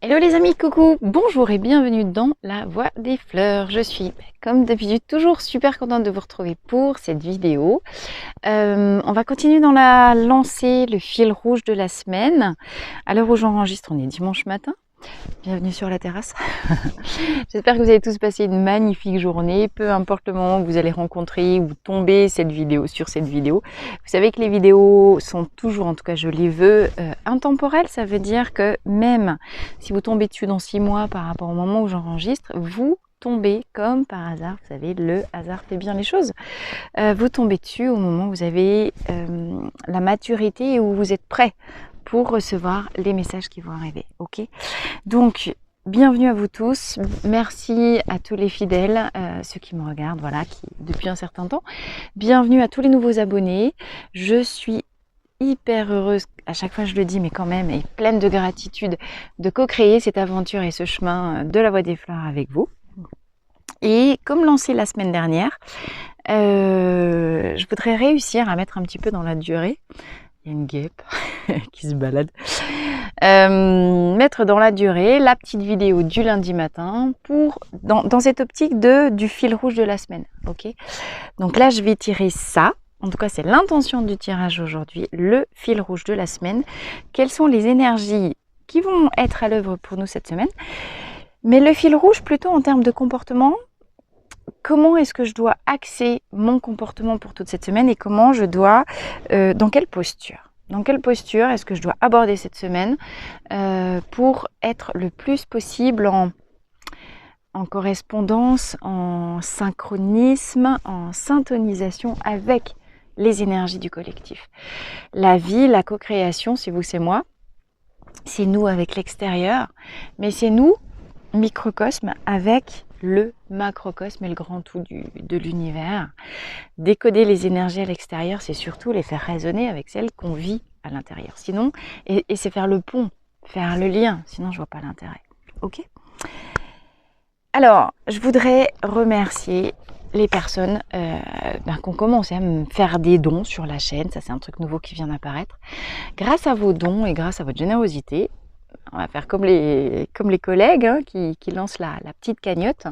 Hello les amis, coucou, bonjour et bienvenue dans la Voie des Fleurs. Je suis, comme d'habitude, toujours super contente de vous retrouver pour cette vidéo. On va continuer dans la lancée, le fil rouge de la semaine. À l'heure où j'enregistre, on est dimanche matin. Bienvenue sur la terrasse. J'espère que vous avez tous passé une magnifique journée, peu importe le moment où vous allez rencontrer ou tomber sur cette vidéo. Vous savez que les vidéos sont toujours, en tout cas je les veux, intemporelles. Ça veut dire que même si vous tombez dessus dans 6 mois par rapport au moment où j'enregistre, vous tombez comme par hasard, vous savez, le hasard fait bien les choses. Vous tombez dessus au moment où vous avez la maturité et où vous êtes prêt pour recevoir les messages qui vont arriver, ok? Donc, bienvenue à vous tous, merci à tous les fidèles, ceux qui me regardent, voilà, depuis un certain temps. Bienvenue à tous les nouveaux abonnés, je suis hyper heureuse, à chaque fois je le dis, mais quand même, et pleine de gratitude de co-créer cette aventure et ce chemin de la Voie des Fleurs avec vous. Et comme lancé la semaine dernière, je voudrais réussir à mettre un petit peu dans la durée. Il y a une guêpe qui se balade. Mettre dans la durée la petite vidéo du lundi matin dans cette optique du fil rouge de la semaine. Ok. Donc là, je vais tirer ça. En tout cas, c'est l'intention du tirage aujourd'hui, le fil rouge de la semaine. Quelles sont les énergies qui vont être à l'œuvre pour nous cette semaine? Mais le fil rouge plutôt en termes de comportement. Comment est-ce que je dois axer mon comportement pour toute cette semaine et comment je dois, dans quelle posture est-ce que je dois aborder cette semaine pour être le plus possible en correspondance, en synchronisme, en syntonisation avec les énergies du collectif. La vie, la co-création, c'est vous, c'est moi. C'est nous avec l'extérieur, mais c'est nous, microcosme, avec le macrocosme et le grand tout de l'univers. Décoder les énergies à l'extérieur, c'est surtout les faire résonner avec celles qu'on vit à l'intérieur. Sinon, et c'est faire le pont, faire le lien, sinon je vois pas l'intérêt. Ok ? Alors, je voudrais remercier les personnes qui ont commencé à me faire des dons sur la chaîne. Ça, c'est un truc nouveau qui vient d'apparaître. Grâce à vos dons et grâce à votre générosité, on va faire comme les collègues qui lancent la petite cagnotte.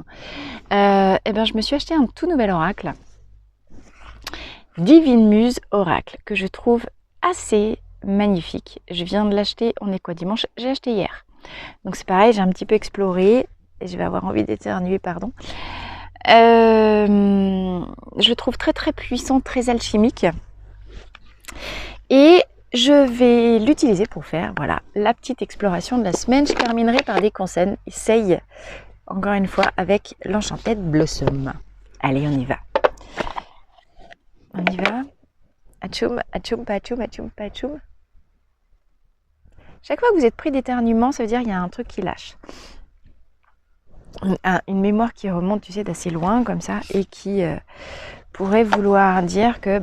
Je me suis acheté un tout nouvel oracle, Divine Muse Oracle, que je trouve assez magnifique. Je viens de l'acheter, on est quoi, dimanche? J'ai acheté hier. Donc c'est pareil, j'ai un petit peu exploré et je vais avoir envie d'éternuer, pardon. Je le trouve très très puissant, très alchimique. Et je vais l'utiliser pour faire la petite exploration de la semaine. Je terminerai par des conseils, encore une fois, avec l'Enchanted Blossom. Allez, on y va. On y va. Atchoum, atchoum, patchoum, atchoum, patchoum. Chaque fois que vous êtes pris d'éternuement, ça veut dire qu'il y a un truc qui lâche. Une mémoire qui remonte, tu sais, d'assez loin, comme ça, et qui pourrait vouloir dire que,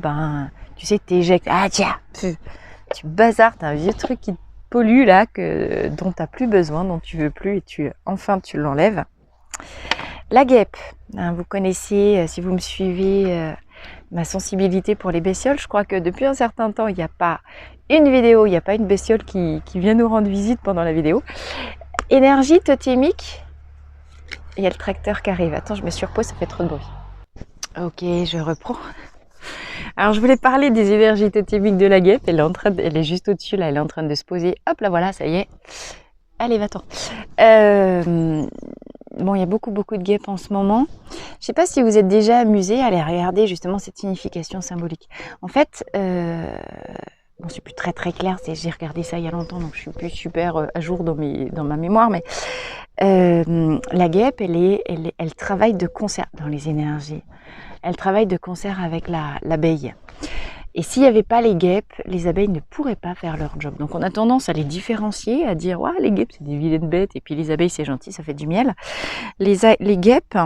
tu sais, t'éjectes. Ah tiens, tu bazardes un vieux truc qui te pollue là, dont tu n'as plus besoin, dont tu veux plus, et tu l'enlèves. La guêpe, vous connaissez, si vous me suivez, ma sensibilité pour les bestioles. Je crois que depuis un certain temps, il n'y a pas une vidéo, il n'y a pas une bestiole qui vient nous rendre visite pendant la vidéo. Énergie totémique, il y a le tracteur qui arrive. Attends, je me surpose, ça fait trop de bruit. Ok, je reprends. Alors, je voulais parler des énergies totémiques de la guêpe. Elle est juste au-dessus, là, elle est en train de se poser. Hop, là, voilà, ça y est. Allez, va-t'en. Bon, il y a beaucoup de guêpes en ce moment. Je ne sais pas si vous êtes déjà amusé à aller regarder justement cette signification symbolique. En fait, c'est plus très clair, j'ai regardé ça il y a longtemps, donc je suis plus super à jour dans ma mémoire, mais la guêpe, elle travaille de concert dans les énergies. Elle travaille de concert avec l'abeille. Et s'il n'y avait pas les guêpes, les abeilles ne pourraient pas faire leur job. Donc on a tendance à les différencier, à dire « les guêpes, c'est des vilaines bêtes, et puis les abeilles, c'est gentil, ça fait du miel ». Les guêpes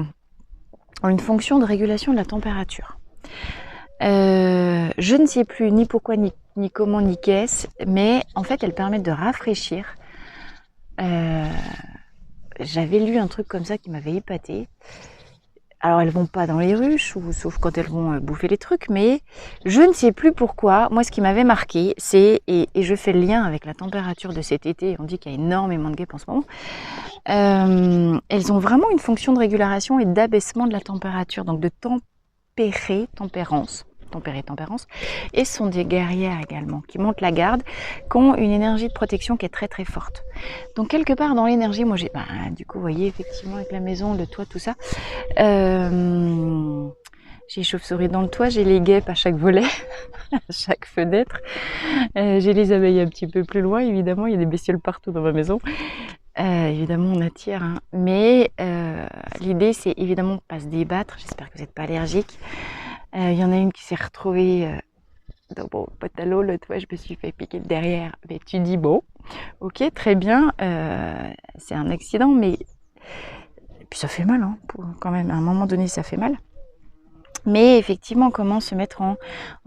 ont une fonction de régulation de la température. Je ne sais plus ni pourquoi, ni comment, ni qu'est-ce, mais en fait, elles permettent de rafraîchir. J'avais lu un truc comme ça qui m'avait épaté. Alors elles vont pas dans les ruches, ou sauf quand elles vont bouffer les trucs, mais je ne sais plus pourquoi. Moi, ce qui m'avait marqué, c'est, et je fais le lien avec la température de cet été, on dit qu'il y a énormément de guêpes en ce moment, elles ont vraiment une fonction de régulation et d'abaissement de la température, donc de tempérance, et ce sont des guerrières également, qui montent la garde, qui ont une énergie de protection qui est très très forte. Donc quelque part dans l'énergie, moi j'ai, du coup vous voyez effectivement avec la maison, le toit, tout ça, j'ai les chauves-souris dans le toit, j'ai les guêpes à chaque volet, à chaque fenêtre, j'ai les abeilles un petit peu plus loin, évidemment, il y a des bestioles partout dans ma maison. Évidemment, on attire, hein. Mais l'idée, c'est évidemment de ne pas se débattre. J'espère que vous n'êtes pas allergique. Il y en a une qui s'est retrouvée dans mon pantalon. L'autre fois, je me suis fait piquer le derrière. Mais tu dis, bon, ok, très bien, c'est un accident, mais et puis ça fait mal, hein, quand même. À un moment donné, ça fait mal. Mais effectivement, comment se mettre en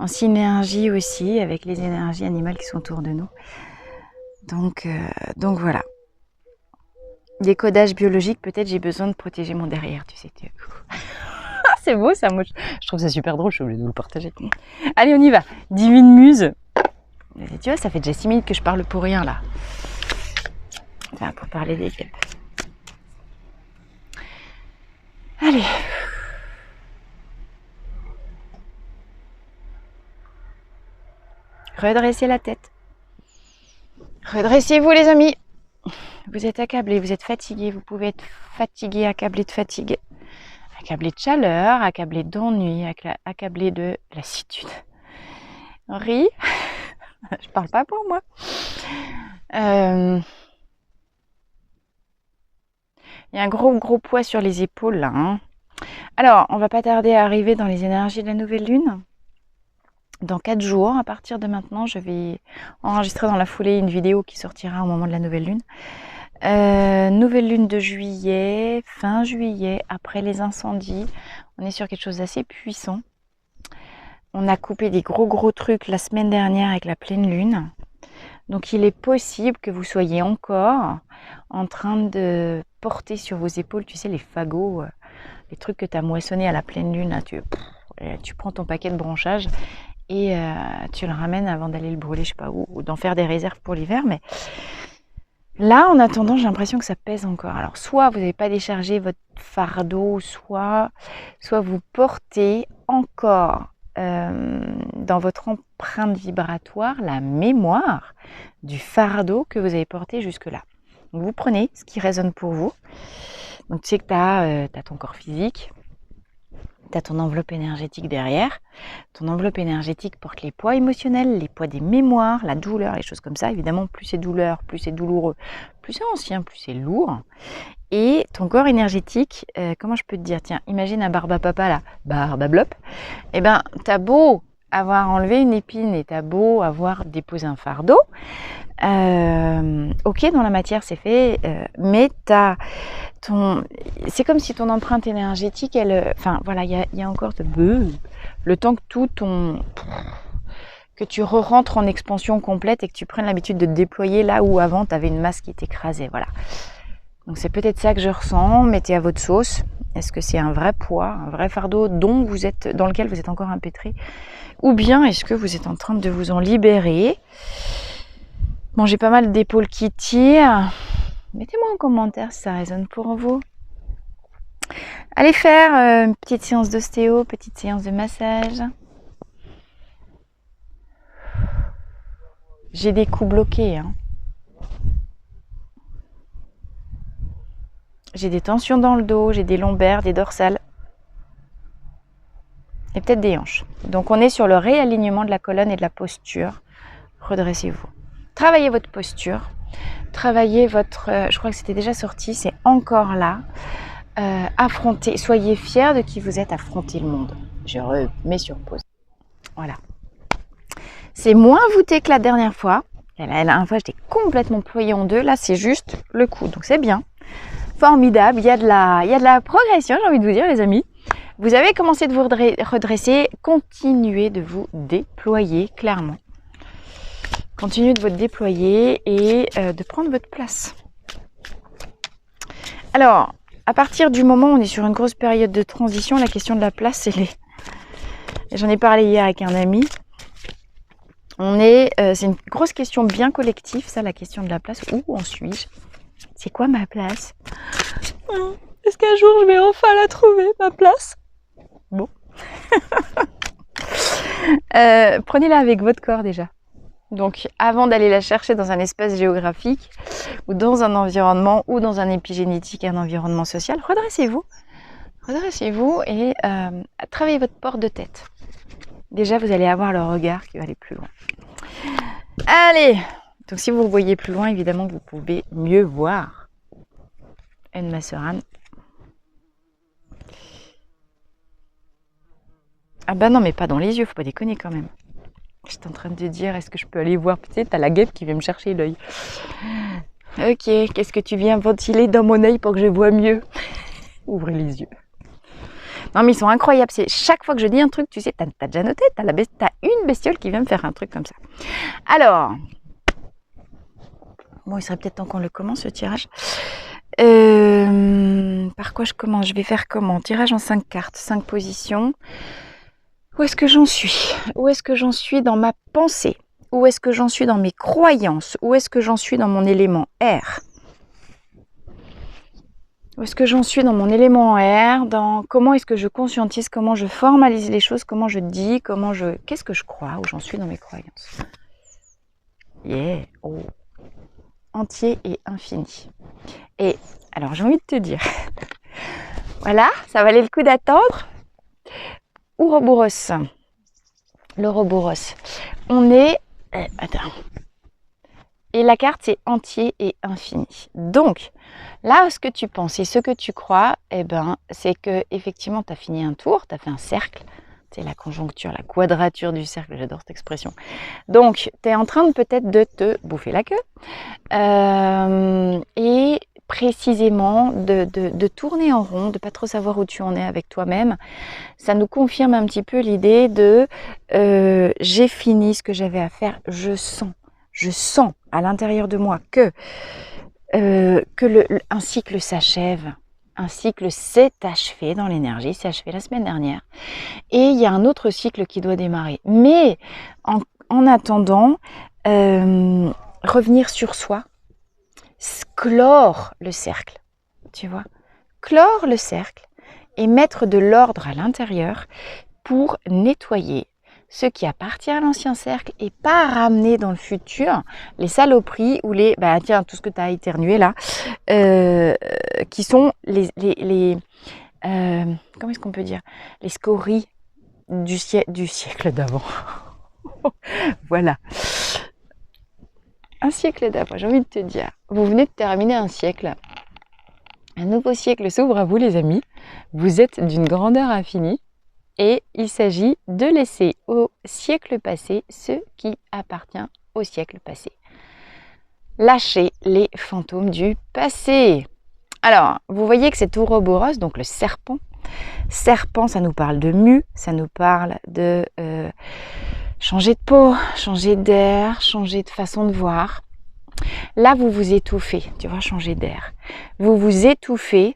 synergie aussi avec les énergies animales qui sont autour de nous. Donc voilà. Décodage biologique, peut-être j'ai besoin de protéger mon derrière, tu sais. C'est beau ça, moi je trouve ça super drôle, je suis obligée de vous le partager. Allez, on y va. Divine Muse. Tu vois, ça fait déjà 6 minutes que je parle pour rien là. Enfin, pour parler des guêpes. Allez. Redressez la tête. Redressez-vous les amis. Vous êtes accablés, vous êtes fatigués, vous pouvez être fatigué, accablé de fatigue, accablé de chaleur, accablé d'ennui, accablé de lassitude. Ris, je parle pas pour moi. Il y a un gros poids sur les épaules là. Hein. Alors, on va pas tarder à arriver dans les énergies de la nouvelle lune. Dans 4 jours, à partir de maintenant, je vais enregistrer dans la foulée une vidéo qui sortira au moment de la nouvelle lune. Nouvelle lune de juillet, fin juillet, après les incendies. On est sur quelque chose d'assez puissant. On a coupé des gros trucs la semaine dernière avec la pleine lune. Donc il est possible que vous soyez encore en train de porter sur vos épaules, tu sais, les fagots, les trucs que tu as moissonnés à la pleine lune. Là, tu prends ton paquet de branchage et tu le ramènes avant d'aller le brûler, je sais pas où, ou d'en faire des réserves pour l'hiver. Mais là, en attendant, j'ai l'impression que ça pèse encore. Alors, soit vous n'avez pas déchargé votre fardeau, soit vous portez encore dans votre empreinte vibratoire la mémoire du fardeau que vous avez porté jusque-là. Donc, vous prenez ce qui résonne pour vous. Donc, tu sais que tu as ton corps physique, tu as ton enveloppe énergétique derrière. Ton enveloppe énergétique porte les poids émotionnels, les poids des mémoires, la douleur, les choses comme ça. Évidemment, plus c'est douleur, plus c'est douloureux, plus c'est ancien, plus c'est lourd. Et ton corps énergétique, comment je peux te dire? Tiens, imagine un barbapapa là, barbablop. Eh ben, t'as beau avoir enlevé une épine et t'as beau avoir déposé un fardeau, ok, dans la matière c'est fait, mais c'est comme si ton empreinte énergétique, enfin voilà, il y a encore le temps que que tu rentres en expansion complète et que tu prennes l'habitude de te déployer là où avant tu avais une masse qui t'écrasait, voilà. Donc c'est peut-être ça que je ressens, mettez à votre sauce. Est-ce que c'est un vrai poids, un vrai fardeau dans lequel vous êtes encore impétré? Ou bien est-ce que vous êtes en train de vous en libérer? Bon, j'ai pas mal d'épaules qui tirent. Mettez-moi en commentaire si ça résonne pour vous. Allez faire une petite séance d'ostéo, petite séance de massage. J'ai des coups bloqués, hein. J'ai des tensions dans le dos, j'ai des lombaires, des dorsales et peut-être des hanches. Donc on est sur le réalignement de la colonne et de la posture. Redressez-vous. Travaillez votre posture. Travaillez votre... je crois que c'était déjà sorti, c'est encore là. Affrontez, soyez fiers de qui vous êtes, affrontez le monde. Je remets sur pause. Voilà. C'est moins voûté que la dernière fois. La dernière fois, j'étais complètement pliée en deux. Là, c'est juste le coup. Donc c'est bien. Formidable, il y a de la progression, j'ai envie de vous dire les amis. Vous avez commencé de vous redresser, continuez de vous déployer clairement. Continuez de vous déployer et de prendre votre place. Alors, à partir du moment où on est sur une grosse période de transition, la question de la place, j'en ai parlé hier avec un ami. C'est une grosse question bien collective, ça, la question de la place. Où en suis-je? C'est quoi ma place? Est-ce qu'un jour je vais enfin la trouver, ma place? Bon. Prenez-la avec votre corps déjà. Donc, avant d'aller la chercher dans un espace géographique, ou dans un environnement, ou dans un épigénétique, un environnement social, redressez-vous. Redressez-vous et travaillez votre port de tête. Déjà, vous allez avoir le regard qui va aller plus loin. Allez! Donc, si vous voyez plus loin, évidemment, vous pouvez mieux voir. Une Masseran. Ah bah non, mais pas dans les yeux, faut pas déconner quand même. J'étais en train de te dire, est-ce que je peux aller voir? Tu sais, t'as la guêpe qui vient me chercher l'œil. Ok, qu'est-ce que tu viens ventiler dans mon œil pour que je vois mieux? Ouvrez les yeux. Non mais ils sont incroyables. C'est chaque fois que je dis un truc, tu sais, t'as déjà noté, t'as une bestiole qui vient me faire un truc comme ça. Alors, bon, il serait peut-être temps qu'on le commence, ce tirage. Par quoi je commence? Je vais faire comment? Tirage en 5 cartes, 5 positions. Où est-ce que j'en suis? Où est-ce que j'en suis dans ma pensée? Où est-ce que j'en suis dans mes croyances? Où est-ce que j'en suis dans mon élément R? Où est-ce que j'en suis dans mon élément R? Dans comment est-ce que je conscientise? Comment je formalise les choses? Comment je dis? Qu'est-ce que je crois? Où j'en suis dans mes croyances? Yeah! Oh. Entier et infini. Et alors j'ai envie de te dire, voilà, ça valait le coup d'attendre. Ouroboros. L'Ouroboros. On est... attends. Et la carte, c'est entier et infini. Donc, là, ce que tu penses et ce que tu crois, eh ben, c'est que effectivement, tu as fini un tour, tu as fait un cercle. C'est la conjoncture, la quadrature du cercle, j'adore cette expression. Donc, tu es en train de peut-être de te bouffer la queue. Et précisément de tourner en rond, de ne pas trop savoir où tu en es avec toi-même. Ça nous confirme un petit peu l'idée de j'ai fini ce que j'avais à faire, je sens à l'intérieur de moi que un cycle s'achève, un cycle s'est achevé dans l'énergie, s'est achevé la semaine dernière, et il y a un autre cycle qui doit démarrer. Mais en attendant, revenir sur soi, clore le cercle, tu vois, clore le cercle et mettre de l'ordre à l'intérieur pour nettoyer ce qui appartient à l'ancien cercle et pas ramener dans le futur les saloperies ou tout ce que tu as éternué là, qui sont comment est-ce qu'on peut dire, les scories du siècle d'avant. Voilà. Un siècle d'avant, j'ai envie de te dire. Vous venez de terminer un siècle. Un nouveau siècle s'ouvre à vous, les amis. Vous êtes d'une grandeur infinie. Et il s'agit de laisser au siècle passé ce qui appartient au siècle passé. Lâchez les fantômes du passé. Alors, vous voyez que cet Ouroboros, donc le serpent, ça nous parle de mue, ça nous parle de changer de peau, changer d'air, changer de façon de voir. Là, vous vous étouffez, tu vois, changer d'air. Vous vous étouffez,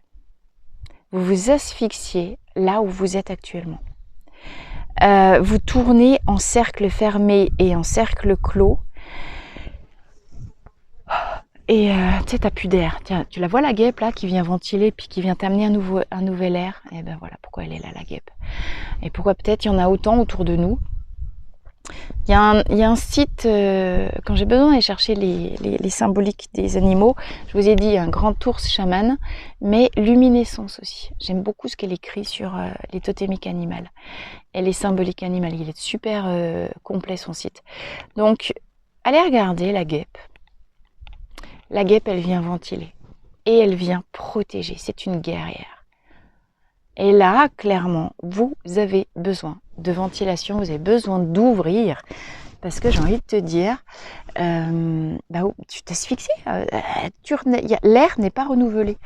vous vous asphyxiez là où vous êtes actuellement. Vous tournez en cercle fermé et en cercle clos. Et tu sais, t'as plus d'air. Tiens, tu la vois la guêpe là qui vient ventiler puis qui vient t'amener un nouvel air. Et ben voilà pourquoi elle est là, la guêpe. Et pourquoi peut-être il y en a autant autour de nous. Il y a un site, quand j'ai besoin d'aller chercher les symboliques des animaux, je vous ai dit un grand ours chaman, mais luminescence aussi. J'aime beaucoup ce qu'elle écrit sur les totémiques animales et les symboliques animales. Il est super complet son site. Donc, allez regarder la guêpe. La guêpe, elle vient ventiler et elle vient protéger. C'est une guerrière. Et là, clairement, vous avez besoin de ventilation, vous avez besoin d'ouvrir, parce que j'ai envie de te dire, tu t'asphyxies, l'air n'est pas renouvelé,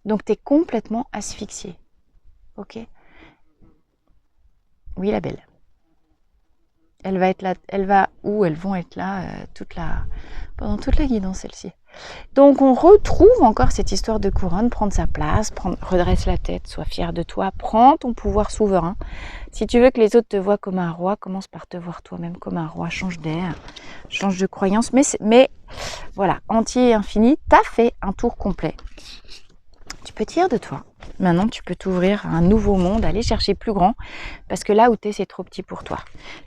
donc tu es complètement asphyxié. Ok? Oui, la belle. Elle va être là, elles vont être là pendant toute la guidance, celle-ci. Donc on retrouve encore cette histoire de couronne, prendre sa place, redresse la tête, sois fier de toi, prends ton pouvoir souverain. Si tu veux que les autres te voient comme un roi, commence par te voir toi-même comme un roi, change d'air, change de croyance, mais voilà, entier et infini, t'as fait un tour complet. Tu peux tirer de toi. Maintenant, tu peux t'ouvrir à un nouveau monde, aller chercher plus grand, parce que là où tu es, c'est trop petit pour toi.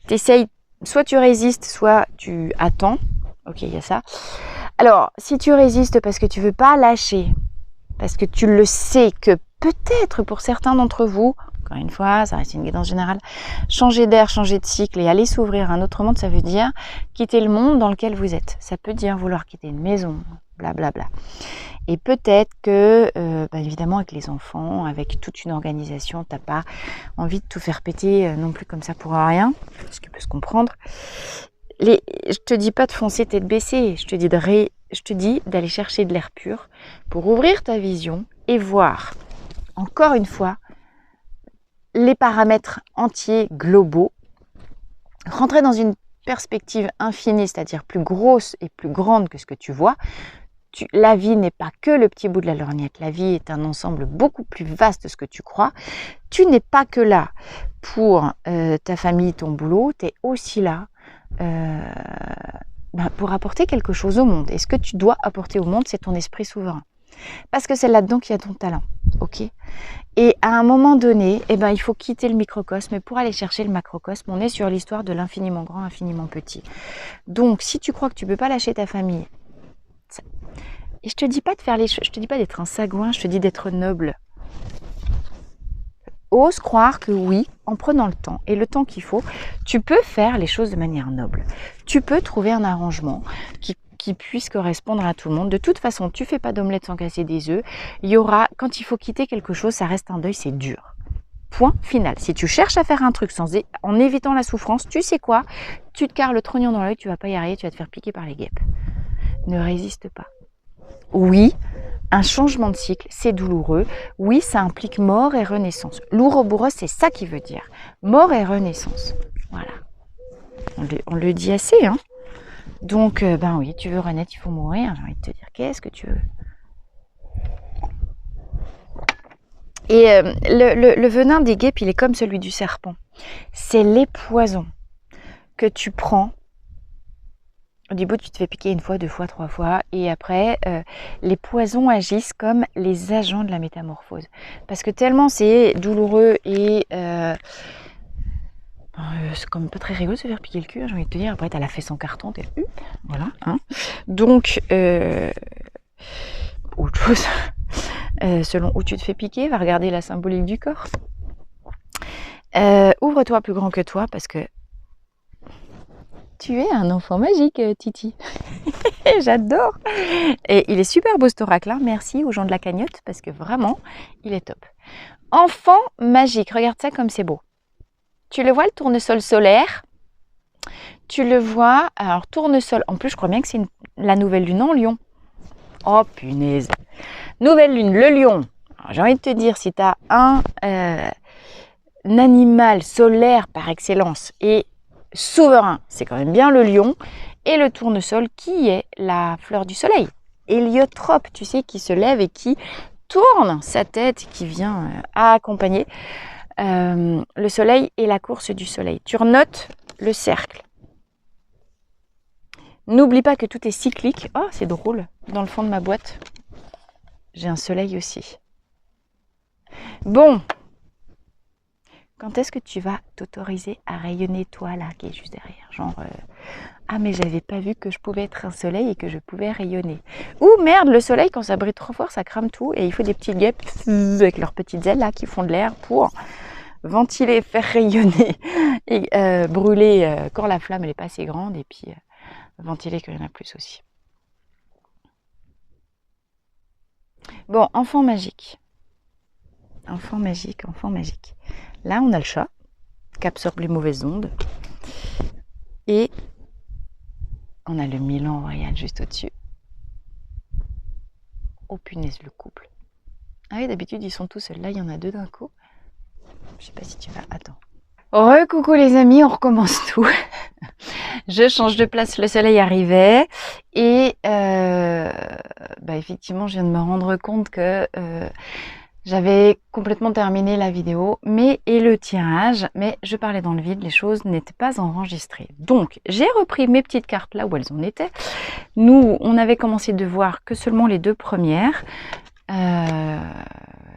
T'essayes, soit tu résistes, soit tu attends. Ok, il y a ça. Alors, si tu résistes parce que tu veux pas lâcher, parce que tu le sais que peut-être pour certains d'entre vous, encore une fois, ça reste une guidance générale, changer d'air, changer de cycle et aller s'ouvrir à un autre monde, ça veut dire quitter le monde dans lequel vous êtes. Ça peut dire vouloir quitter une maison, blablabla. Et peut-être que, évidemment, avec les enfants, avec toute une organisation, t'as pas envie de tout faire péter non plus comme ça pour rien, ce qui peut se comprendre. Je te dis pas de foncer tête baissée, je te dis d'aller chercher de l'air pur pour ouvrir ta vision et voir, encore une fois, les paramètres entiers, globaux, rentrer dans une perspective infinie, c'est-à-dire plus grosse et plus grande que ce que tu vois. La vie n'est pas que le petit bout de la lorgnette, la vie est un ensemble beaucoup plus vaste que ce que tu crois. Tu n'es pas que là pour ta famille, ton boulot, tu es aussi là pour apporter quelque chose au monde. Et ce que tu dois apporter au monde, c'est ton esprit souverain. Parce que c'est là-dedans qu'il y a ton talent, ok ? Et à un moment donné, il faut quitter le microcosme. Et pour aller chercher le macrocosme, on est sur l'histoire de l'infiniment grand, infiniment petit. Donc, si tu crois que tu ne peux pas lâcher ta famille, et je te dis pas de faire les choses, je te dis pas d'être un sagouin, je te dis d'être noble. Ose croire que oui, en prenant le temps et le temps qu'il faut, tu peux faire les choses de manière noble. Tu peux trouver un arrangement qui puisse correspondre à tout le monde. De toute façon, tu fais pas d'omelette sans casser des œufs. Il y aura, quand il faut quitter quelque chose, ça reste un deuil, c'est dur. Point final. Si tu cherches à faire un truc en évitant la souffrance, tu sais quoi ? Tu te carres le trognon dans l'œil, tu vas pas y arriver, tu vas te faire piquer par les guêpes. Ne résiste pas. Oui, un changement de cycle, c'est douloureux. Oui, ça implique mort et renaissance. L'ouroboros, c'est ça qui veut dire. Mort et renaissance. Voilà. On le dit assez, hein. Donc, oui, tu veux renaître, il faut mourir. J'ai envie de te dire, qu'est-ce que tu veux ? Et le venin des guêpes, il est comme celui du serpent. C'est les poisons que tu prends. Au début, tu te fais piquer 1 fois, 2 fois, 3 fois. Et après, les poisons agissent comme les agents de la métamorphose. Parce que tellement c'est douloureux et c'est quand même pas très rigolo de se faire piquer le cul, j'ai envie de te dire. Après, t'as la fesse en carton, t'es voilà. Hein. Donc, autre chose, selon où tu te fais piquer, va regarder la symbolique du corps. Ouvre-toi plus grand que toi parce que tu es un enfant magique, Titi. J'adore. Et il est super beau cet oracle. Hein. Merci aux gens de la cagnotte parce que vraiment, il est top. Enfant magique. Regarde ça comme c'est beau. Tu le vois, le tournesol solaire. Tu le vois. Alors, tournesol. En plus, je crois bien que c'est la nouvelle lune en lion. Oh, punaise. Nouvelle lune, le lion. J'ai envie de te dire, si tu as un animal solaire par excellence et souverain, c'est quand même bien le lion, et le tournesol qui est la fleur du soleil, héliotrope, tu sais, qui se lève et qui tourne sa tête, qui vient accompagner le soleil et la course du soleil. Tu renotes le cercle. N'oublie pas que tout est cyclique. Oh, c'est drôle, dans le fond de ma boîte, j'ai un soleil aussi. Bon, quand est-ce que tu vas t'autoriser à rayonner toi là qui est juste derrière, genre ah mais j'avais pas vu que je pouvais être un soleil et que je pouvais rayonner. Ou merde, le soleil quand ça brille trop fort ça crame tout et il faut des petits guêpes avec leurs petites ailes là qui font de l'air pour ventiler, faire rayonner et brûler quand la flamme elle est pas assez grande et puis ventiler qu'il y en a plus aussi. Bon, enfant magique. Enfant magique, enfant magique. Là, on a le chat qui absorbe les mauvaises ondes. Et on a le Milan royal juste au-dessus. Oh punaise, le couple. Ah oui, d'habitude, ils sont tous seuls. Là, il y en a 2 d'un coup. Je sais pas si tu vas... Attends. Coucou les amis, on recommence tout. Je change de place, le soleil arrivait et effectivement je viens de me rendre compte que j'avais complètement terminé la vidéo et le tirage, mais je parlais dans le vide, les choses n'étaient pas enregistrées. Donc j'ai repris mes petites cartes là où elles en étaient. Nous, on avait commencé de voir que seulement les 2 premières.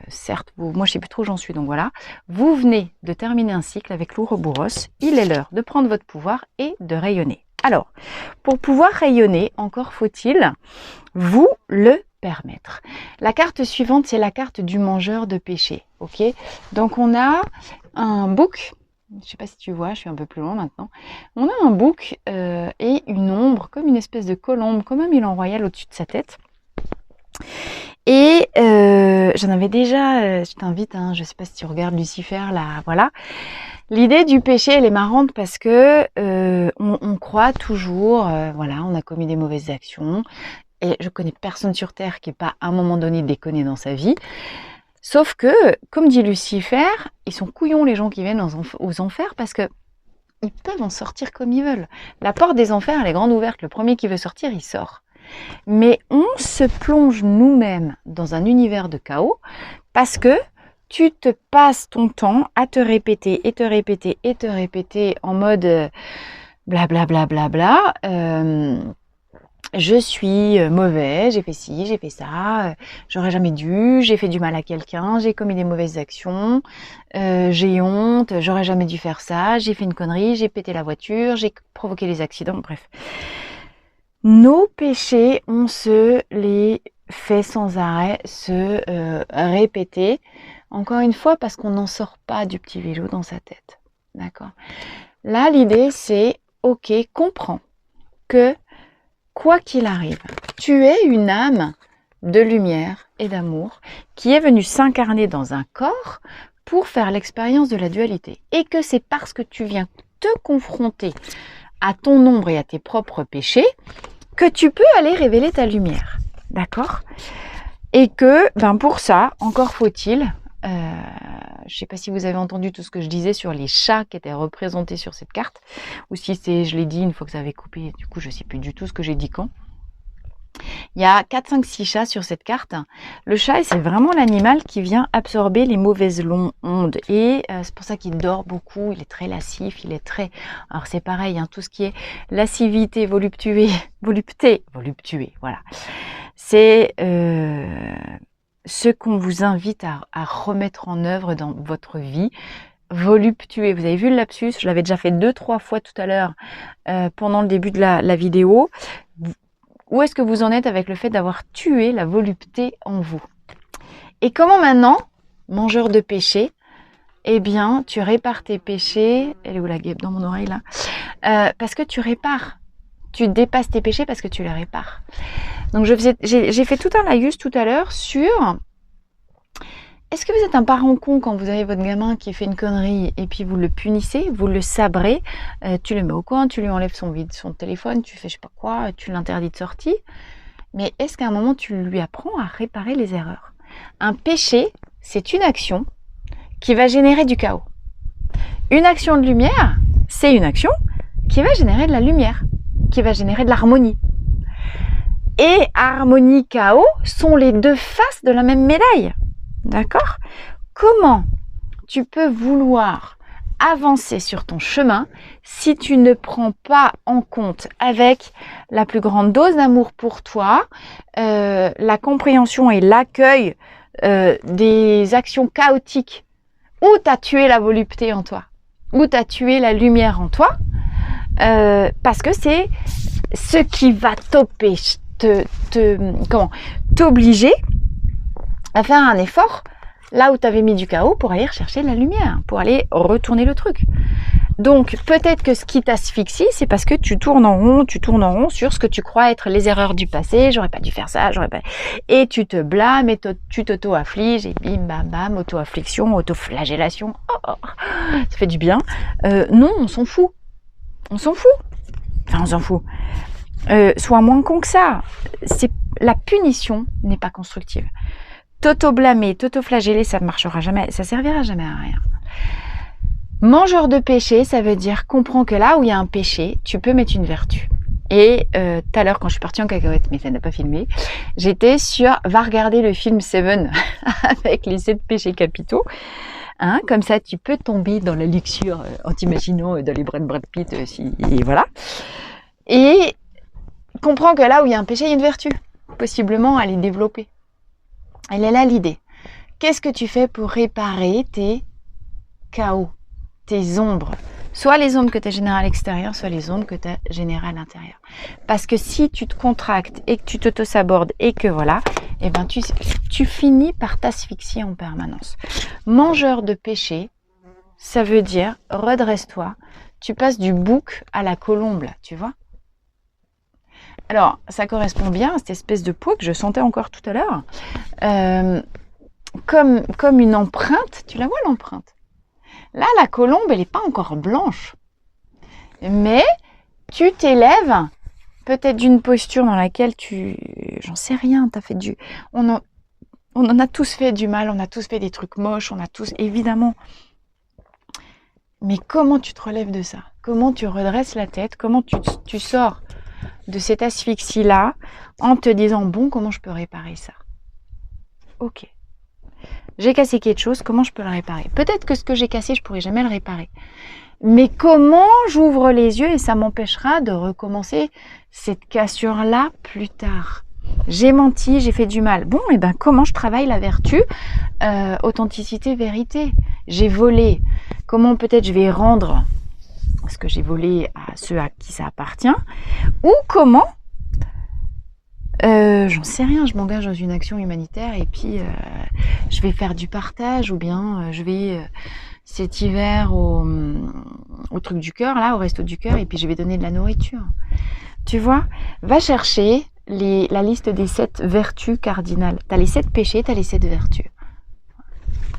Certes, moi je sais plus trop où j'en suis, donc voilà. Vous venez de terminer un cycle avec l'Ouroboros. Il est l'heure de prendre votre pouvoir et de rayonner. Alors, pour pouvoir rayonner, encore faut-il vous le permettre. La carte suivante, c'est la carte du mangeur de péché. Ok, donc on a un bouc. Je ne sais pas si tu vois, je suis un peu plus loin maintenant. On a un bouc et une ombre, comme une espèce de colombe, comme un Milan royal au-dessus de sa tête. Et j'en avais déjà, je t'invite, hein, je ne sais pas si tu regardes Lucifer, là, voilà. L'idée du péché, elle est marrante parce que on croit toujours, voilà, on a commis des mauvaises actions. Et je connais personne sur Terre qui n'ait pas à un moment donné déconné dans sa vie. Sauf que, comme dit Lucifer, ils sont couillons les gens qui viennent aux enfers parce que ils peuvent en sortir comme ils veulent. La porte des enfers, elle est grande ouverte. Le premier qui veut sortir, il sort. Mais on se plonge nous-mêmes dans un univers de chaos parce que tu te passes ton temps à te répéter et te répéter et te répéter en mode blablabla. Je suis mauvais, j'ai fait ci, j'ai fait ça, j'aurais jamais dû, j'ai fait du mal à quelqu'un, j'ai commis des mauvaises actions, j'ai honte, j'aurais jamais dû faire ça, j'ai fait une connerie, j'ai pété la voiture, j'ai provoqué les accidents, bref. Nos péchés, on se les fait sans arrêt se répéter, encore une fois parce qu'on n'en sort pas du petit vélo dans sa tête. D'accord ? Là, l'idée c'est, ok, comprends que quoi qu'il arrive, tu es une âme de lumière et d'amour qui est venue s'incarner dans un corps pour faire l'expérience de la dualité. Et que c'est parce que tu viens te confronter à ton ombre et à tes propres péchés que tu peux aller révéler ta lumière. D'accord ? Et que, pour ça, encore faut-il, je ne sais pas si vous avez entendu tout ce que je disais sur les chats qui étaient représentés sur cette carte, ou si je l'ai dit une fois que ça avait coupé, du coup je ne sais plus du tout ce que j'ai dit quand. Il y a 4, 5, 6 chats sur cette carte. Le chat, c'est vraiment l'animal qui vient absorber les mauvaises ondes. Et c'est pour ça qu'il dort beaucoup, il est très lascif, il est très... Alors c'est pareil, hein, tout ce qui est lascivité, volupté, voilà. C'est ce qu'on vous invite à remettre en œuvre dans votre vie. Voluptueux, vous avez vu le lapsus, je l'avais déjà fait 2-3 fois tout à l'heure pendant le début de la vidéo. Où est-ce que vous en êtes avec le fait d'avoir tué la volupté en vous? Et comment maintenant, mangeur de péché, eh bien, tu répares tes péchés. Elle est où la guêpe dans mon oreille là? Parce que tu répares. Tu dépasses tes péchés parce que tu les répares. Donc j'ai fait tout un laïus tout à l'heure sur... Est-ce que vous êtes un parent con quand vous avez votre gamin qui fait une connerie et puis vous le punissez, vous le sabrez, tu le mets au coin, tu lui enlèves son téléphone, tu fais je sais pas quoi, tu l'interdis de sortie. Mais est-ce qu'à un moment tu lui apprends à réparer les erreurs? Un péché, c'est une action qui va générer du chaos. Une action de lumière, c'est une action qui va générer de la lumière, qui va générer de l'harmonie. Et harmonie, chaos sont les deux faces de la même médaille. D'accord? Comment tu peux vouloir avancer sur ton chemin si tu ne prends pas en compte avec la plus grande dose d'amour pour toi, la compréhension et l'accueil des actions chaotiques où tu as tué la volupté en toi, où tu as tué la lumière en toi, parce que c'est ce qui va t'obliger à faire un effort là où tu avais mis du chaos pour aller rechercher de la lumière, pour aller retourner le truc. Donc peut-être que ce qui t'asphyxie, c'est parce que tu tournes en rond sur ce que tu crois être les erreurs du passé, j'aurais pas dû faire ça, et tu te blâmes et tu t'auto-affliges et bim bam bam, auto-affliction, auto-flagellation, ça fait du bien. Non, on s'en fout. Enfin, on s'en fout. Sois moins con que ça. La punition n'est pas constructive. T'auto-blâmer, t'auto-flageller, ça ne marchera jamais, ça servira jamais à rien. Mangeur de péché, ça veut dire comprends que là où il y a un péché, tu peux mettre une vertu. Et tout à l'heure, quand je suis partie en cacahuète, mais ça n'a pas filmé, j'étais sur va regarder le film Seven avec les 7 péchés capitaux. Hein, comme ça, tu peux tomber dans la luxure en t'imaginant dans les bras de Brad Pitt. Et voilà. Et comprends que là où il y a un péché, il y a une vertu. Possiblement à les développer. Elle est là l'idée. Qu'est-ce que tu fais pour réparer tes chaos, tes ombres? Soit les ombres que tu as générées à l'extérieur, soit les ombres que tu as générées à l'intérieur. Parce que si tu te contractes et que tu t'auto-sabordes et que voilà, eh ben tu finis par t'asphyxier en permanence. Mangeur de péché, ça veut dire redresse-toi. Tu passes du bouc à la colombe, là, tu vois. Alors, ça correspond bien à cette espèce de peau que je sentais encore tout à l'heure. Comme une empreinte, tu la vois l'empreinte? Là, la colombe, elle n'est pas encore blanche. Mais tu t'élèves peut-être d'une posture dans laquelle j'en sais rien, t'as fait on en a tous fait du mal, on a tous fait des trucs moches, on a tous, évidemment. Mais comment tu te relèves de ça? Comment tu redresses la tête? Comment tu sors de cette asphyxie-là en te disant, bon, comment je peux réparer ça? Ok. J'ai cassé quelque chose, comment je peux le réparer? Peut-être que ce que j'ai cassé, je pourrai jamais le réparer. Mais comment j'ouvre les yeux et ça m'empêchera de recommencer cette cassure-là plus tard? J'ai menti, j'ai fait du mal. Bon, et ben comment je travaille la vertu? Authenticité, vérité. J'ai volé. Comment peut-être je vais rendre ce que j'ai volé à ceux à qui ça appartient? Ou comment j'en sais rien, je m'engage dans une action humanitaire et puis je vais faire du partage ou bien je vais cet hiver au truc du cœur, là, au resto du cœur, et puis je vais donner de la nourriture. Tu vois, va chercher la liste des 7 vertus cardinales. Tu as les 7 péchés, tu as les 7 vertus.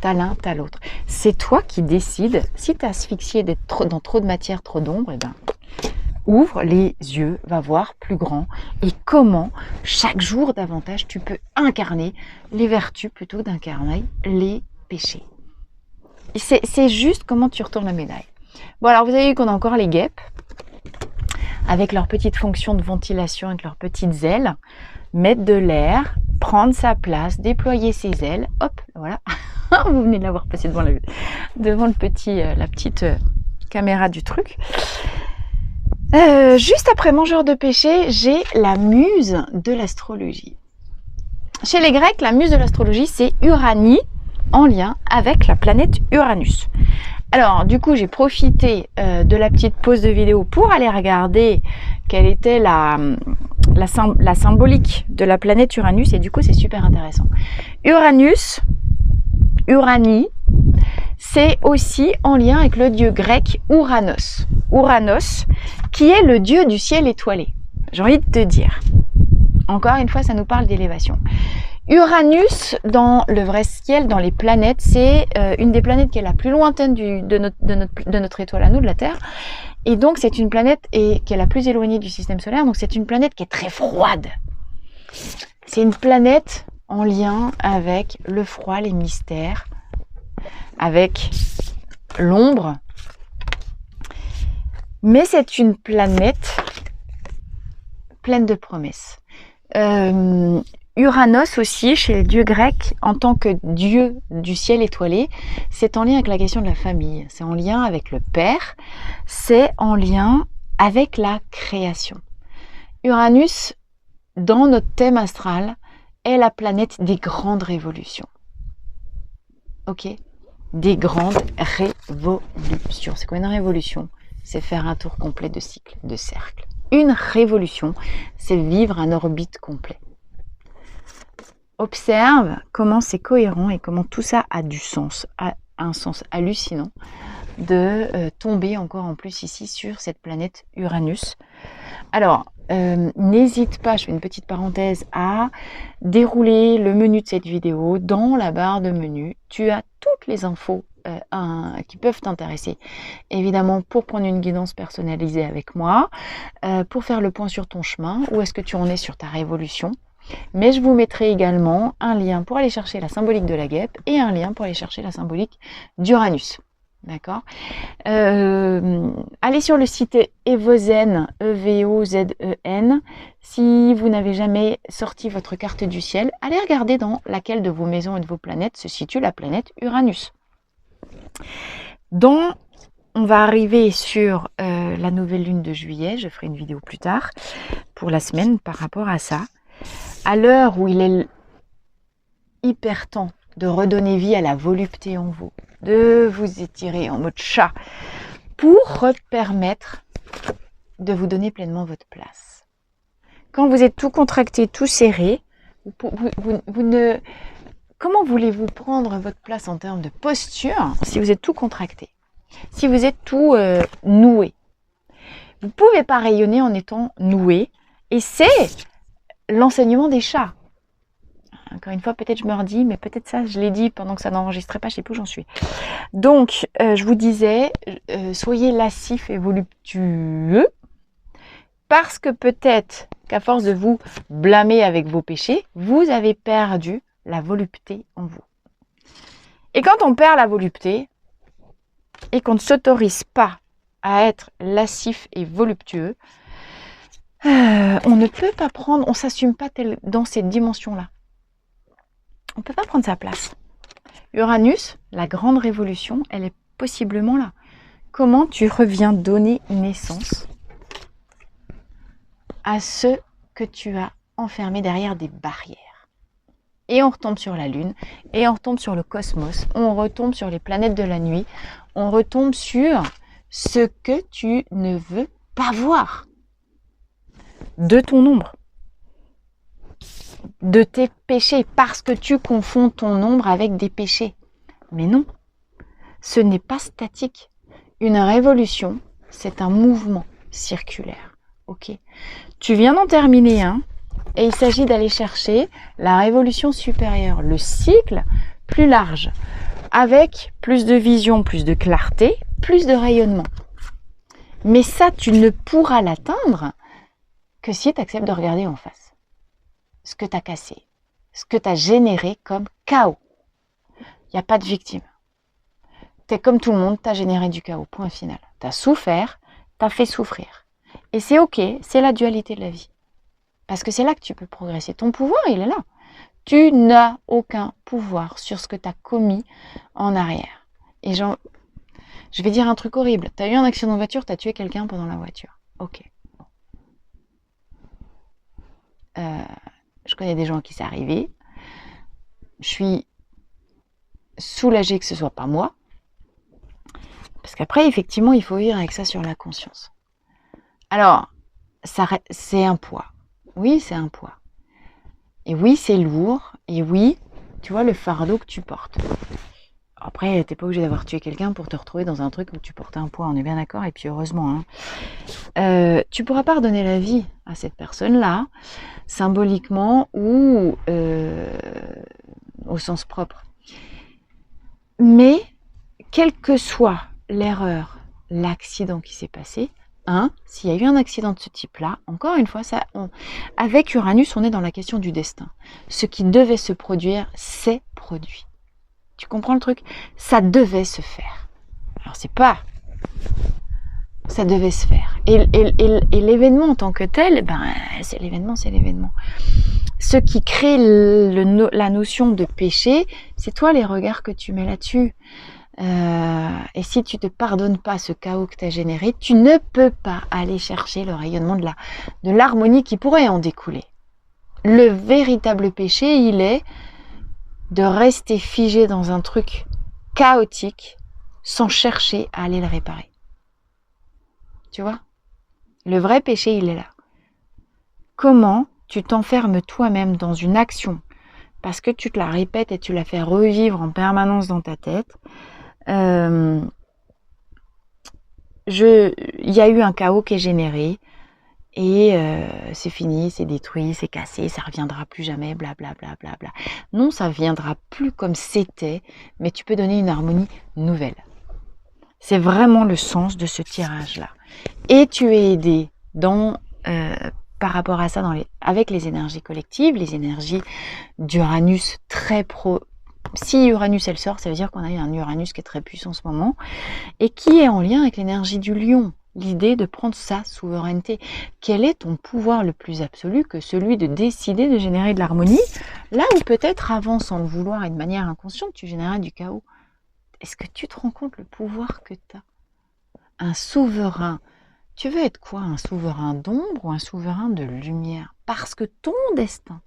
Tu as l'un, tu as l'autre. C'est toi qui décides. Si tu es asphyxié d'être dans trop de matière, trop d'ombre, eh ben, ouvre les yeux, va voir plus grand. Et comment, chaque jour davantage, tu peux incarner les vertus plutôt que d'incarner les péchés. C'est juste comment tu retournes la médaille. Bon, alors vous avez vu qu'on a encore les guêpes, avec leur petite fonction de ventilation, avec leurs petites ailes, mettre de l'air, prendre sa place, déployer ses ailes, hop, voilà. Vous venez de la voir passer devant la petite caméra du truc. Juste après mangeur de péché, j'ai la muse de l'astrologie. Chez les Grecs, la muse de l'astrologie, c'est Uranie, en lien avec la planète Uranus. Alors, du coup, j'ai profité de la petite pause de vidéo pour aller regarder quelle était la symbolique de la planète Uranus, et du coup, c'est super intéressant. Uranie, c'est aussi en lien avec le dieu grec Ouranos. Ouranos, qui est le dieu du ciel étoilé. J'ai envie de te dire, encore une fois, ça nous parle d'élévation. Uranus, dans le vrai ciel, dans les planètes, c'est une des planètes qui est la plus lointaine de notre étoile à nous, de la Terre. Et donc, c'est une planète qui est la plus éloignée du système solaire. Donc, c'est une planète qui est très froide. C'est une planète en lien avec le froid, les mystères, avec l'ombre. Mais c'est une planète pleine de promesses. Uranos aussi, chez les dieux grecs, en tant que dieu du ciel étoilé, c'est en lien avec la question de la famille, c'est en lien avec le père, c'est en lien avec la création. Uranus, dans notre thème astral, est la planète des grandes révolutions. Ok? Des grandes révolutions. C'est quoi une révolution? C'est faire un tour complet de cycle, de cercle. Une révolution, c'est vivre un orbite complet. Observe comment c'est cohérent et comment tout ça a du sens, a un sens hallucinant de tomber encore en plus ici sur cette planète Uranus. Alors, n'hésite pas, je fais une petite parenthèse, à dérouler le menu de cette vidéo. Dans la barre de menu, tu as toutes les infos qui peuvent t'intéresser. Évidemment, pour prendre une guidance personnalisée avec moi, pour faire le point sur ton chemin, où est-ce que tu en es sur ta révolution. Mais je vous mettrai également un lien pour aller chercher la symbolique de la guêpe et un lien pour aller chercher la symbolique d'Uranus. D'accord. Allez sur le site Evozen, E-V-O-Z-E-N. Si vous n'avez jamais sorti votre carte du ciel, allez regarder dans laquelle de vos maisons et de vos planètes se situe la planète Uranus. On va arriver sur la nouvelle lune de juillet. Je ferai une vidéo plus tard pour la semaine par rapport à ça. À l'heure où il est hyper temps de redonner vie à la volupté en vous, de vous étirer en mode chat pour permettre de vous donner pleinement votre place. Quand vous êtes tout contracté, tout serré, comment voulez-vous prendre votre place en termes de posture si vous êtes tout contracté, si vous êtes tout noué? Vous ne pouvez pas rayonner en étant noué, et c'est l'enseignement des chats. Encore une fois, peut-être je me redis, mais peut-être ça, je l'ai dit pendant que ça n'enregistrait pas, je ne sais plus où j'en suis. Donc, je vous disais, soyez lascif et voluptueux, parce que peut-être qu'à force de vous blâmer avec vos péchés, vous avez perdu la volupté en vous. Et quand on perd la volupté, et qu'on ne s'autorise pas à être lascif et voluptueux, on ne peut pas prendre, on ne s'assume pas dans cette dimension-là. On ne peut pas prendre sa place. Uranus, la grande révolution, elle est possiblement là. Comment tu reviens donner naissance à ce que tu as enfermé derrière des barrières? Et on retombe sur la Lune, et on retombe sur le cosmos, on retombe sur les planètes de la nuit, on retombe sur ce que tu ne veux pas voir de ton ombre, de tes péchés, parce que tu confonds ton ombre avec des péchés. Mais non, ce n'est pas statique. Une révolution, c'est un mouvement circulaire. Ok. Tu viens d'en terminer un, et il s'agit d'aller chercher la révolution supérieure, le cycle plus large, avec plus de vision, plus de clarté, plus de rayonnement. Mais ça, tu ne pourras l'atteindre que si tu acceptes de regarder en face ce que tu as cassé, ce que tu as généré comme chaos. Il n'y a pas de victime. Tu es comme tout le monde, tu as généré du chaos, point final. Tu as souffert, tu as fait souffrir. Et c'est ok, c'est la dualité de la vie. Parce que c'est là que tu peux progresser. Ton pouvoir, il est là. Tu n'as aucun pouvoir sur ce que tu as commis en arrière. Et je vais dire un truc horrible. Tu as eu un accident de voiture, tu as tué quelqu'un pendant la voiture. Ok. Je connais des gens qui c'est arrivé. Je suis soulagée que ce soit pas moi. Parce qu'après, effectivement, il faut vivre avec ça sur la conscience. Alors, c'est un poids. Oui, c'est un poids. Et oui, c'est lourd. Et oui, tu vois le fardeau que tu portes. Après, t'es pas obligé d'avoir tué quelqu'un pour te retrouver dans un truc où tu portais un poids, on est bien d'accord, et puis heureusement. Tu pourras pas redonner la vie à cette personne-là, symboliquement ou au sens propre. Mais, quelle que soit l'erreur, l'accident qui s'est passé, s'il y a eu un accident de ce type-là, encore une fois, avec Uranus, on est dans la question du destin. Ce qui devait se produire, s'est produit. Tu comprends le truc? Ça devait se faire. Alors c'est pas... Ça devait se faire. Et l'événement en tant que tel, c'est l'événement, c'est l'événement. Ce qui crée la notion de péché, c'est toi les regards que tu mets là-dessus. Et si tu te pardonnes pas ce chaos que tu as généré, tu ne peux pas aller chercher le rayonnement de l'harmonie qui pourrait en découler. Le véritable péché, il est de rester figé dans un truc chaotique sans chercher à aller le réparer. Tu vois? Le vrai péché, il est là. Comment tu t'enfermes toi-même dans une action parce que tu te la répètes et tu la fais revivre en permanence dans ta tête. Il y a eu un chaos qui est généré et c'est fini, c'est détruit, c'est cassé, ça reviendra plus jamais, blablabla. Bla, bla, bla. Non, ça viendra plus comme c'était, mais tu peux donner une harmonie nouvelle. C'est vraiment le sens de ce tirage-là. Et tu es aidé par rapport à ça avec les énergies collectives, les énergies d'Uranus très Si Uranus elle sort, ça veut dire qu'on a un Uranus qui est très puissant en ce moment et qui est en lien avec l'énergie du lion. L'idée de prendre sa souveraineté. Quel est ton pouvoir le plus absolu que celui de décider de générer de l'harmonie, là où peut-être avant, sans le vouloir et de manière inconsciente, tu générais du chaos. Est-ce que tu te rends compte le pouvoir que tu as? Un souverain. Tu veux être quoi? Un souverain d'ombre ou un souverain de lumière? Parce que ton destin,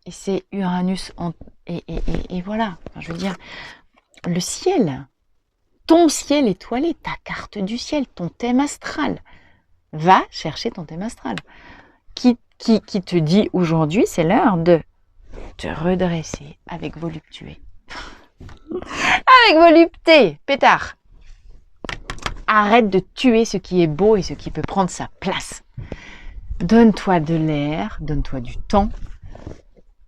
et c'est Uranus, et voilà, enfin, je veux dire, le ciel, ton ciel étoilé, ta carte du ciel, ton thème astral. Va chercher ton thème astral. Qui te dit aujourd'hui, c'est l'heure de te redresser avec voluptueux. Avec volupté, pétard. Arrête de tuer ce qui est beau et ce qui peut prendre sa place. Donne-toi de l'air, donne-toi du temps.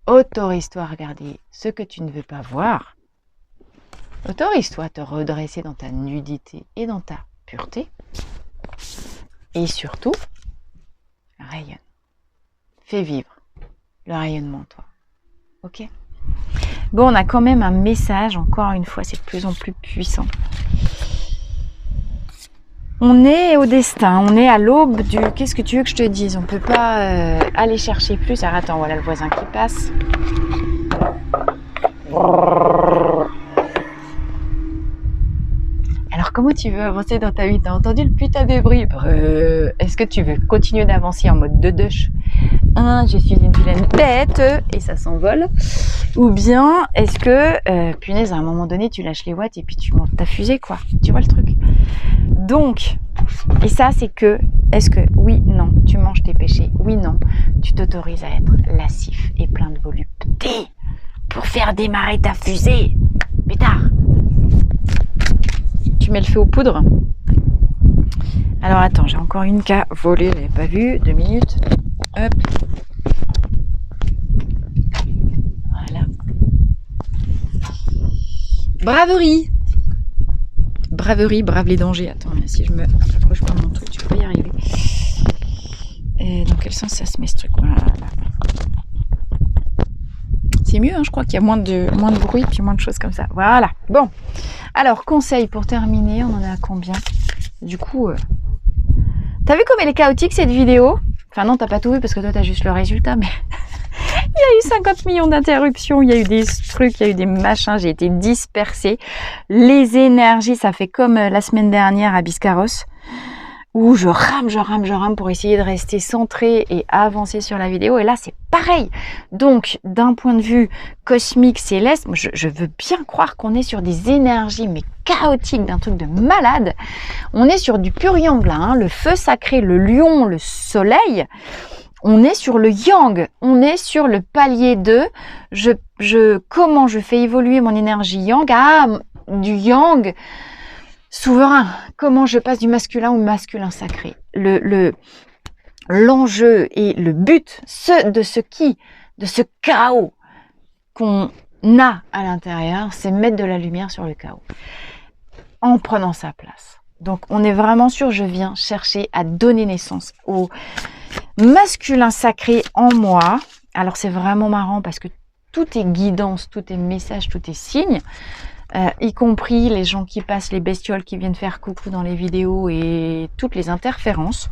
Autorise-toi à regarder ce que tu ne veux pas voir. Autorise-toi à te redresser dans ta nudité et dans ta pureté. Et surtout, rayonne. Fais vivre le rayonnement en toi. Ok? Bon, on a quand même un message, encore une fois, c'est de plus en plus puissant. On est au destin, on est à l'aube du... Qu'est-ce que tu veux que je te dise? On ne peut pas aller chercher plus. Alors attends, voilà le voisin qui passe. Alors comment tu veux avancer dans ta vie? T'as entendu le putain de bruit? Est-ce que tu veux continuer d'avancer en mode de-dush? Je suis une vilaine bête et ça s'envole. Ou bien est-ce que, punaise, à un moment donné, tu lâches les watts et puis tu montes ta fusée, quoi. Tu vois le truc? Donc, et ça c'est que, est-ce que, oui, non, tu manges tes péchés? Oui, non, tu t'autorises à être lascif et plein de volupté pour faire démarrer ta fusée. Pétard! Tu mets le feu aux poudres. Alors attends, j'ai encore une qui a volé, je l'avais pas vue, 2 minutes. Hop. Voilà. Braverie. Braverie, brave les dangers. Attends, si je me rapproche pas de mon truc, tu peux pas y arriver. Et dans quel sens ça se met ce truc? Voilà. C'est mieux, hein, je crois qu'il y a moins de bruit, puis moins de choses comme ça. Voilà. Bon. Alors, conseil pour terminer, on en est à combien? Du coup, t'as vu comme elle est chaotique cette vidéo? Enfin non, t'as pas tout vu parce que toi t'as juste le résultat, mais il y a eu 50 millions d'interruptions, il y a eu des trucs, il y a eu des machins, j'ai été dispersée. Les énergies, ça fait comme la semaine dernière à Biscarrosse, où je rame pour essayer de rester centrée et avancer sur la vidéo. Et là, c'est pareil. Donc, d'un point de vue cosmique, céleste, je veux bien croire qu'on est sur des énergies, mais chaotiques, d'un truc de malade. On est sur du pur yang, là, hein, le feu sacré, le lion, le soleil. On est sur le yang, on est sur le palier 2. Comment je fais évoluer mon énergie yang à du yang souverain. Comment je passe du masculin au masculin sacré. L'enjeu et le but de ce chaos qu'on a à l'intérieur, c'est mettre de la lumière sur le chaos en prenant sa place. Donc on est vraiment sûr, je viens chercher à donner naissance au masculin sacré en moi. Alors c'est vraiment marrant parce que tout est guidance, tout est message, tout est signe. Y compris les gens qui passent, les bestioles qui viennent faire coucou dans les vidéos et toutes les interférences.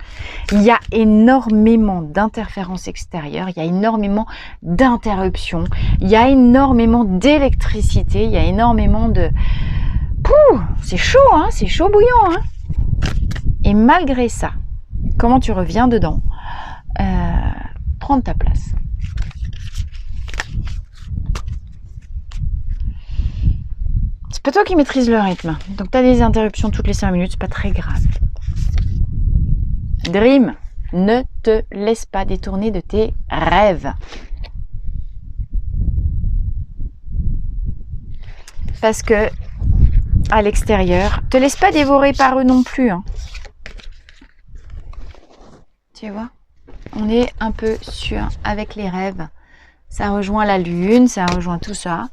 Il y a énormément d'interférences extérieures, il y a énormément d'interruptions, il y a énormément d'électricité, il y a énormément de... Pouh, c'est chaud, hein, c'est chaud bouillant. Hein. Et malgré ça, comment tu reviens dedans? Prendre ta place. C'est pas toi qui maîtrise le rythme. Donc tu as des interruptions toutes les 5 minutes, c'est pas très grave. Dream, ne te laisse pas détourner de tes rêves. Parce que à l'extérieur, te laisse pas dévorer par eux non plus. Hein. Tu vois, on est un peu sûr avec les rêves. Ça rejoint la lune, ça rejoint tout ça.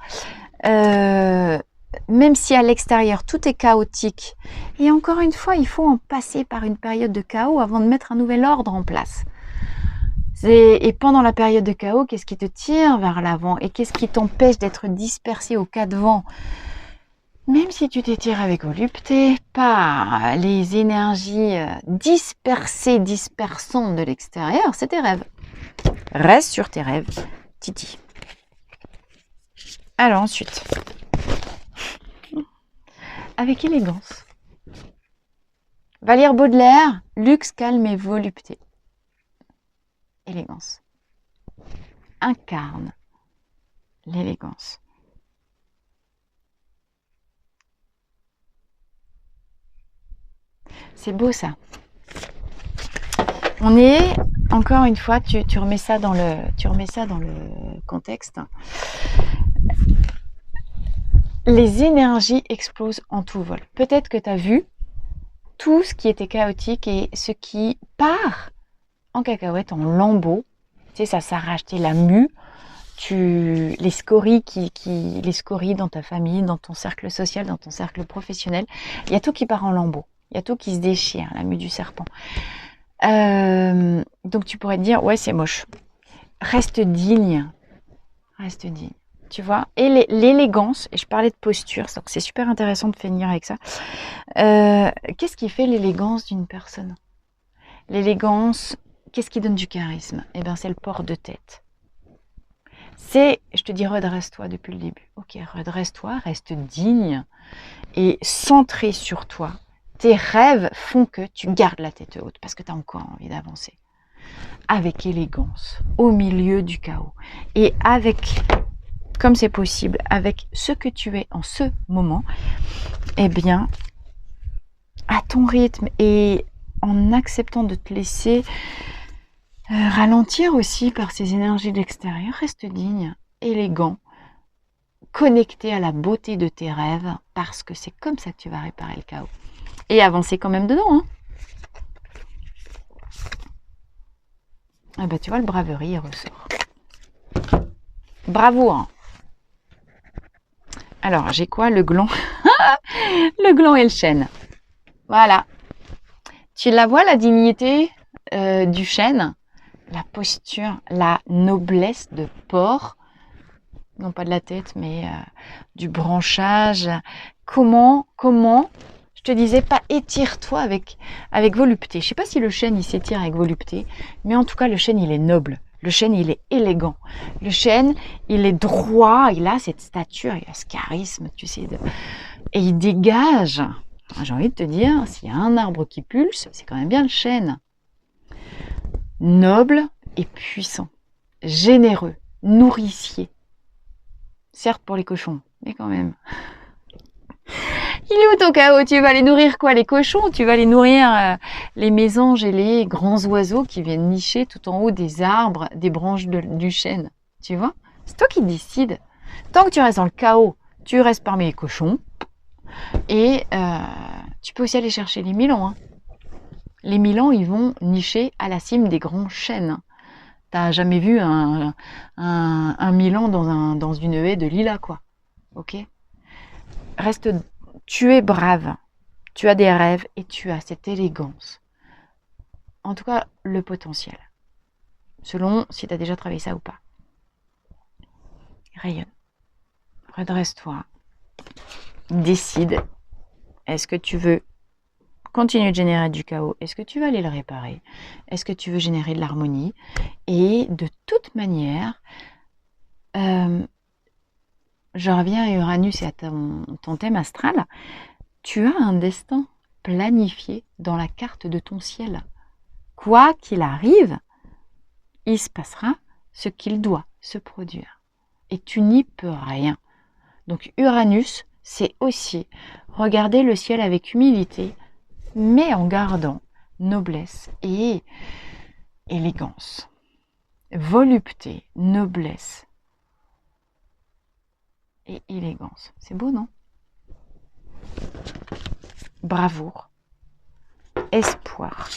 Même si à l'extérieur tout est chaotique, et encore une fois, il faut en passer par une période de chaos avant de mettre un nouvel ordre en place. Et pendant la période de chaos, qu'est-ce qui te tire vers l'avant et qu'est-ce qui t'empêche d'être dispersé au cas de vent? Même si tu t'étires avec volupté par les énergies dispersées, dispersantes de l'extérieur, c'est tes rêves. Reste sur tes rêves, Titi. Alors ensuite, avec élégance, va lire Baudelaire, luxe, calme et volupté. Élégance. Incarne l'élégance. C'est beau ça. On est, encore une fois, tu remets ça dans le contexte. Les énergies explosent en tout vol. Peut-être que tu as vu tout ce qui était chaotique et ce qui part en cacahuète, en lambeaux. Tu sais, ça s'arrache, tu sais, la mue, les scories les scories dans ta famille, dans ton cercle social, dans ton cercle professionnel. Il y a tout qui part en lambeaux. Il y a tout qui se déchire, la mue du serpent. Donc tu pourrais te dire, ouais, c'est moche. Reste digne. Reste digne. Tu vois, et l'élégance, et je parlais de posture, donc c'est super intéressant de finir avec ça. Qu'est-ce qui fait l'élégance d'une personne? L'élégance, qu'est-ce qui donne du charisme? Eh bien, c'est le port de tête. C'est, je te dis, redresse-toi depuis le début. Ok, redresse-toi, reste digne et centré sur toi. Tes rêves font que tu gardes la tête haute parce que tu as encore envie d'avancer. Avec élégance, au milieu du chaos. Et avec, comme c'est possible, avec ce que tu es en ce moment, eh bien, à ton rythme et en acceptant de te laisser ralentir aussi par ces énergies de l'extérieur, reste digne, élégant, connecté à la beauté de tes rêves, parce que c'est comme ça que tu vas réparer le chaos. Et avancer quand même dedans. Hein. Ah bah tu vois, le braverie, il ressort. Bravoure. Alors, j'ai quoi? Le gland. Le gland et le chêne. Voilà. Tu la vois, la dignité du chêne? La posture, la noblesse de porc. Non pas de la tête, mais du branchage. Comment, je te disais, pas étire-toi avec volupté. Je sais pas si le chêne, il s'étire avec volupté, mais en tout cas, le chêne, il est noble. Le chêne, il est élégant. Le chêne, il est droit, il a cette stature, il a ce charisme, tu sais. Et il dégage. J'ai envie de te dire, s'il y a un arbre qui pulse, c'est quand même bien le chêne. Noble et puissant. Généreux, nourricier. Certes pour les cochons, mais quand même. Il est où ton chaos? Tu vas les nourrir quoi? Les cochons? Tu vas les nourrir les mésanges et les grands oiseaux qui viennent nicher tout en haut des arbres, des branches du chêne. Tu vois? C'est toi qui décides. Tant que tu restes dans le chaos, tu restes parmi les cochons. Et tu peux aussi aller chercher les milans. Hein. Les milans, ils vont nicher à la cime des grands chênes. T'as jamais vu un milan dans une haie de lilas, quoi. Ok? Reste, tu es brave, tu as des rêves et tu as cette élégance. En tout cas, le potentiel. Selon si tu as déjà travaillé ça ou pas. Rayonne. Redresse-toi. Décide. Est-ce que tu veux continuer de générer du chaos? Est-ce que tu vas aller le réparer? Est-ce que tu veux générer de l'harmonie? Et de toute manière, je reviens à Uranus et à ton thème astral. Tu as un destin planifié dans la carte de ton ciel. Quoi qu'il arrive, il se passera ce qu'il doit se produire. Et tu n'y peux rien. Donc Uranus, c'est aussi regarder le ciel avec humilité, mais en gardant noblesse et élégance. Volupté, noblesse et élégance. C'est beau, non? Bravoure, espoir.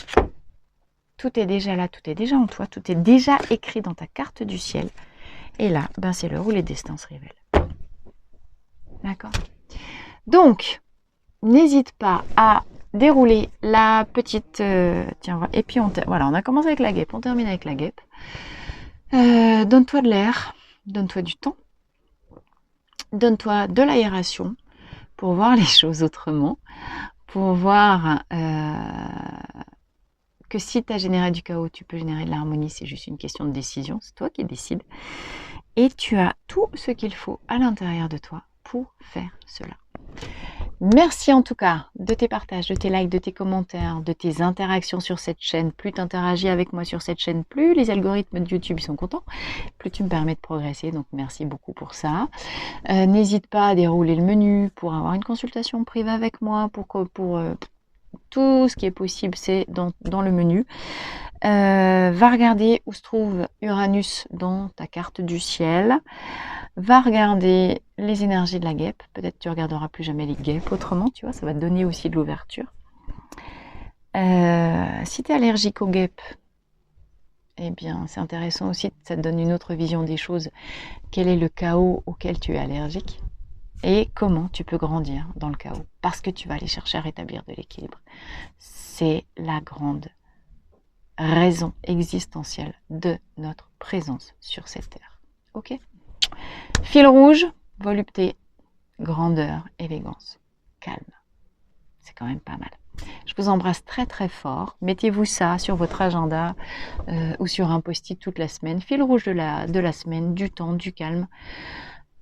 Tout est déjà là, tout est déjà en toi, tout est déjà écrit dans ta carte du ciel. Et là, ben c'est l'heure où les destins se révèlent. D'accord? Donc, n'hésite pas à dérouler la petite... tiens, et puis voilà, on a commencé avec la guêpe, on termine avec la guêpe. Donne-toi de l'air, donne-toi du temps, donne-toi de l'aération pour voir les choses autrement, pour voir que si tu as généré du chaos, tu peux générer de l'harmonie, c'est juste une question de décision, c'est toi qui décides. Et tu as tout ce qu'il faut à l'intérieur de toi pour faire cela. Merci en tout cas de tes partages, de tes likes, de tes commentaires, de tes interactions sur cette chaîne. Plus tu interagis avec moi sur cette chaîne, plus les algorithmes de YouTube sont contents, plus tu me permets de progresser. Donc merci beaucoup pour ça. N'hésite pas à dérouler le menu pour avoir une consultation privée avec moi, pour tout ce qui est possible, c'est dans le menu. Va regarder où se trouve Uranus dans ta carte du ciel. Va regarder les énergies de la guêpe. Peut-être tu ne regarderas plus jamais les guêpes autrement, tu vois, ça va te donner aussi de l'ouverture. Si tu es allergique aux guêpes, eh bien c'est intéressant aussi, ça te donne une autre vision des choses. Quel est le chaos auquel tu es allergique et comment tu peux grandir dans le chaos, parce que tu vas aller chercher à rétablir de l'équilibre. C'est la grande raison existentielle de notre présence sur cette terre. Ok ? Fil rouge, volupté, grandeur, élégance, calme. C'est quand même pas mal. Je vous embrasse très très fort. Mettez-vous ça sur votre agenda ou sur un post-it toute la semaine. Fil rouge de la semaine, du temps, du calme.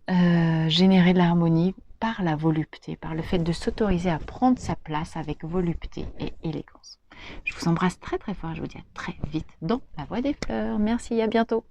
Générer de l'harmonie par la volupté, par le fait de s'autoriser à prendre sa place avec volupté et élégance. Je vous embrasse très très fort. Je vous dis à très vite dans la Voie des Fleurs. Merci, à bientôt.